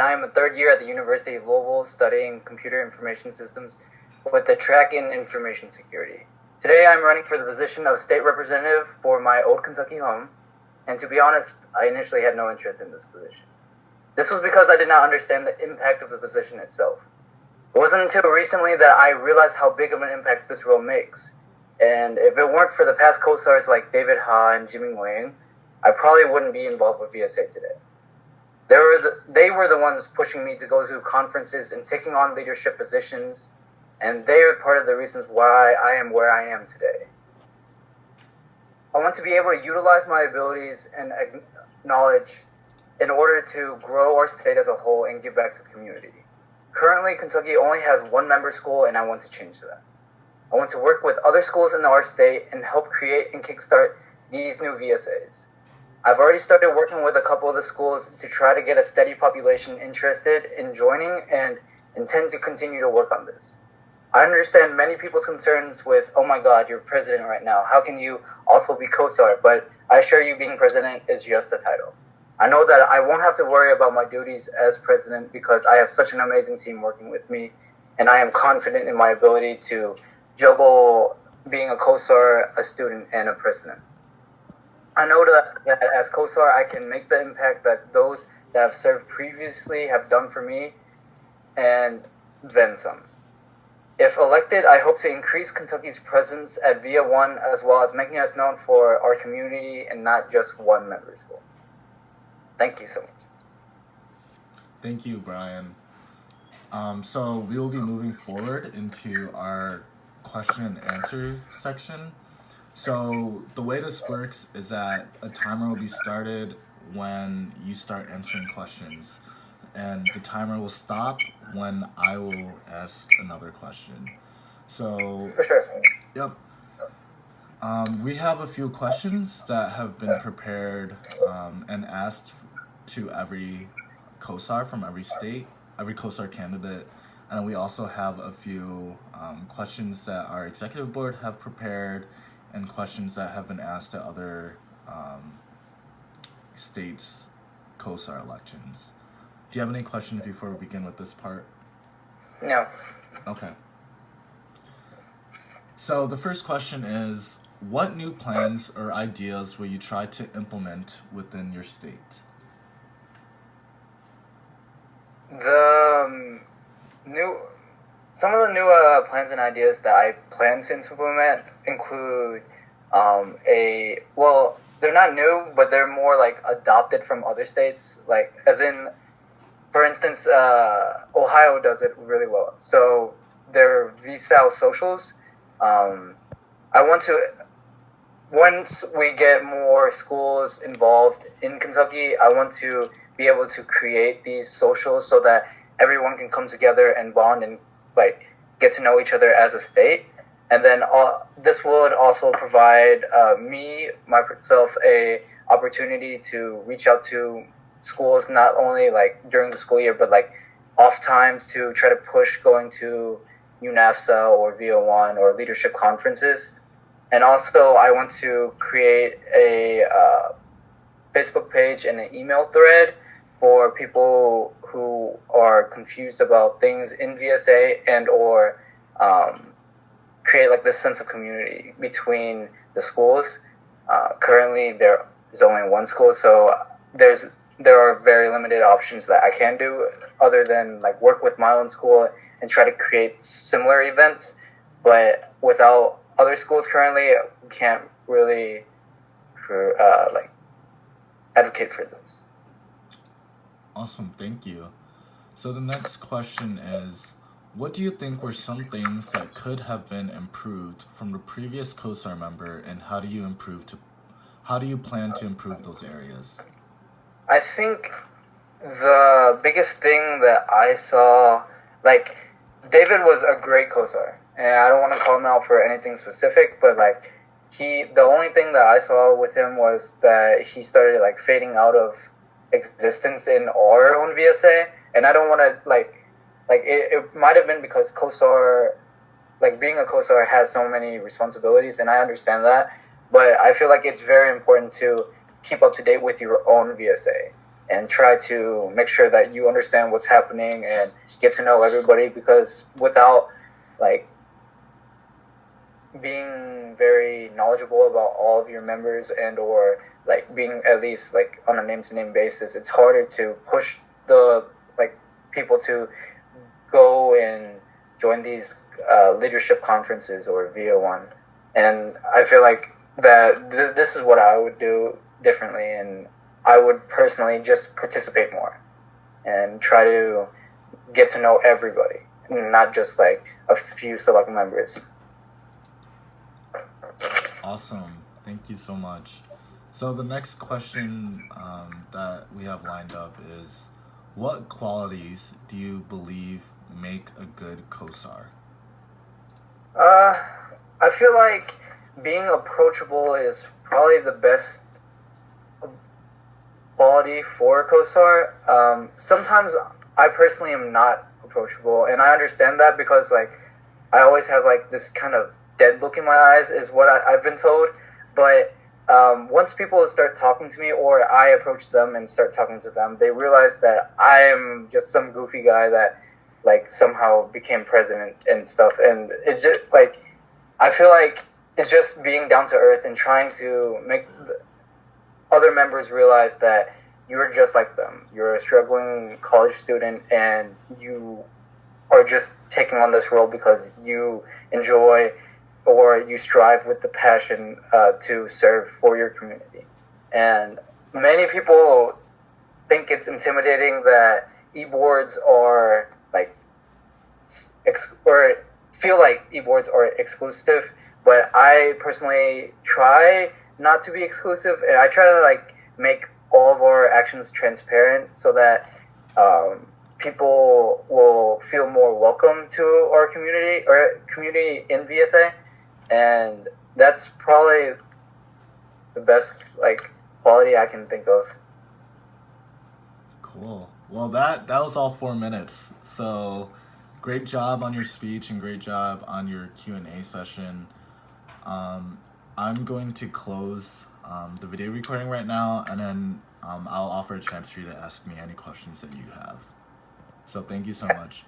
and I am a third year at the University of Louisville studying computer information systems with the track in information security. Today I'm running for the position of state representative for my old Kentucky home, and to be honest, I initially had no interest in this position. This was because I did not understand the impact of the position itself. It wasn't until recently that I realized how big of an impact this role makes. And if it weren't for the past CoSRs like David Ha and Jimmy Wang, I probably wouldn't be involved with VSA today. They were the ones pushing me to go to conferences and taking on leadership positions, and they are part of the reasons why I am where I am today. I want to be able to utilize my abilities and knowledge in order to grow our state as a whole and give back to the community. Currently, Kentucky only has one member school, and I want to change that. I want to work with other schools in our state and help create and kickstart these new VSAs. I've already started working with a couple of the schools to try to get a steady population interested in joining and intend to continue to work on this. I understand many people's concerns with, oh my God, you're president right now. How can you also be CoSR? But I assure you being president is just a title. I know that I won't have to worry about my duties as president because I have such an amazing team working with me, and I am confident in my ability to juggle being a CoSR, a student, and a president. I know that as CoSR, I can make the impact that those that have served previously have done for me, and then some. If elected, I hope to increase Kentucky's presence at VIA 1 as well as making us known for our community and not just one member school. Thank you so much. Thank you, Brian. So we will be moving forward into our question and answer section. So the way this works is that a timer will be started when you start answering questions, and the timer will stop when I will ask another question. So, For sure. yep. We have a few questions that have been prepared and asked to every CoSR from every state, every CoSR candidate. And we also have a few questions that our executive board have prepared and questions that have been asked at other states' CoSR elections. Do you have any questions before we begin with this part? No. Okay. So the first question is, what new plans or ideas will you try to implement within your state? Some of the new plans and ideas that I plan to implement include they're not new, but they're more like adopted from other states. Like, as in, for instance, Ohio does it really well. So their VSAL socials. I want to, once we get more schools involved in Kentucky, I want to be able to create these socials so that everyone can come together and bond and like get to know each other as a state. And then this would also provide myself, a opportunity to reach out to schools not only like during the school year, but like off times to try to push going to UNAFSA or VO1 or leadership conferences. And also I want to create a Facebook page and an email thread for people who are confused about things in VSA and or create like this sense of community between the schools. Currently there is only one school, so there are very limited options that I can do other than like work with my own school and try to create similar events. But without other schools currently, we can't really advocate for this. Awesome, thank you. So the next question is, what do you think were some things that could have been improved from the previous CoSR member, and how do you plan to improve those areas? I think the biggest thing that I saw, like, David was a great CoSR, and I don't want to call him out for anything specific, but like the only thing that I saw with him was that he started like fading out of existence in our own VSA, and I don't want to it might have been because CoSR, like being a CoSR has so many responsibilities, and I understand that, but I feel like it's very important to keep up to date with your own VSA and try to make sure that you understand what's happening and get to know everybody, because without like being very knowledgeable about all of your members and or like being at least like on a name to name basis, it's harder to push the like people to go and join these leadership conferences or VO1. And I feel like that this is what I would do differently, and I would personally just participate more and try to get to know everybody, not just like a few select members. Awesome. Thank you so much. So the next question that we have lined up is, what qualities do you believe make a good CoSR? I feel like being approachable is probably the best quality for CoSR. Sometimes I personally am not approachable, and I understand that because like I always have like this kind of dead look in my eyes, is what I've been told. But once people start talking to me, or I approach them and start talking to them, they realize that I am just some goofy guy that like somehow became president and stuff. And it's just like, I feel like it's just being down to earth and trying to make other members realize that you're just like them. You're a struggling college student, and you are just taking on this role because you enjoy or you strive with the passion to serve for your community. And many people think it's intimidating that e-boards are like or feel like e-boards are exclusive, but I personally try not to be exclusive, and I try to like make all of our actions transparent so that people will feel more welcome to our community or community in VSA. And that's probably the best like quality I can think of. Cool. Well, that was all 4 minutes. So great job on your speech and great job on your Q&A session. I'm going to close the video recording right now, and then I'll offer a chance for you to ask me any questions that you have. So thank you so much.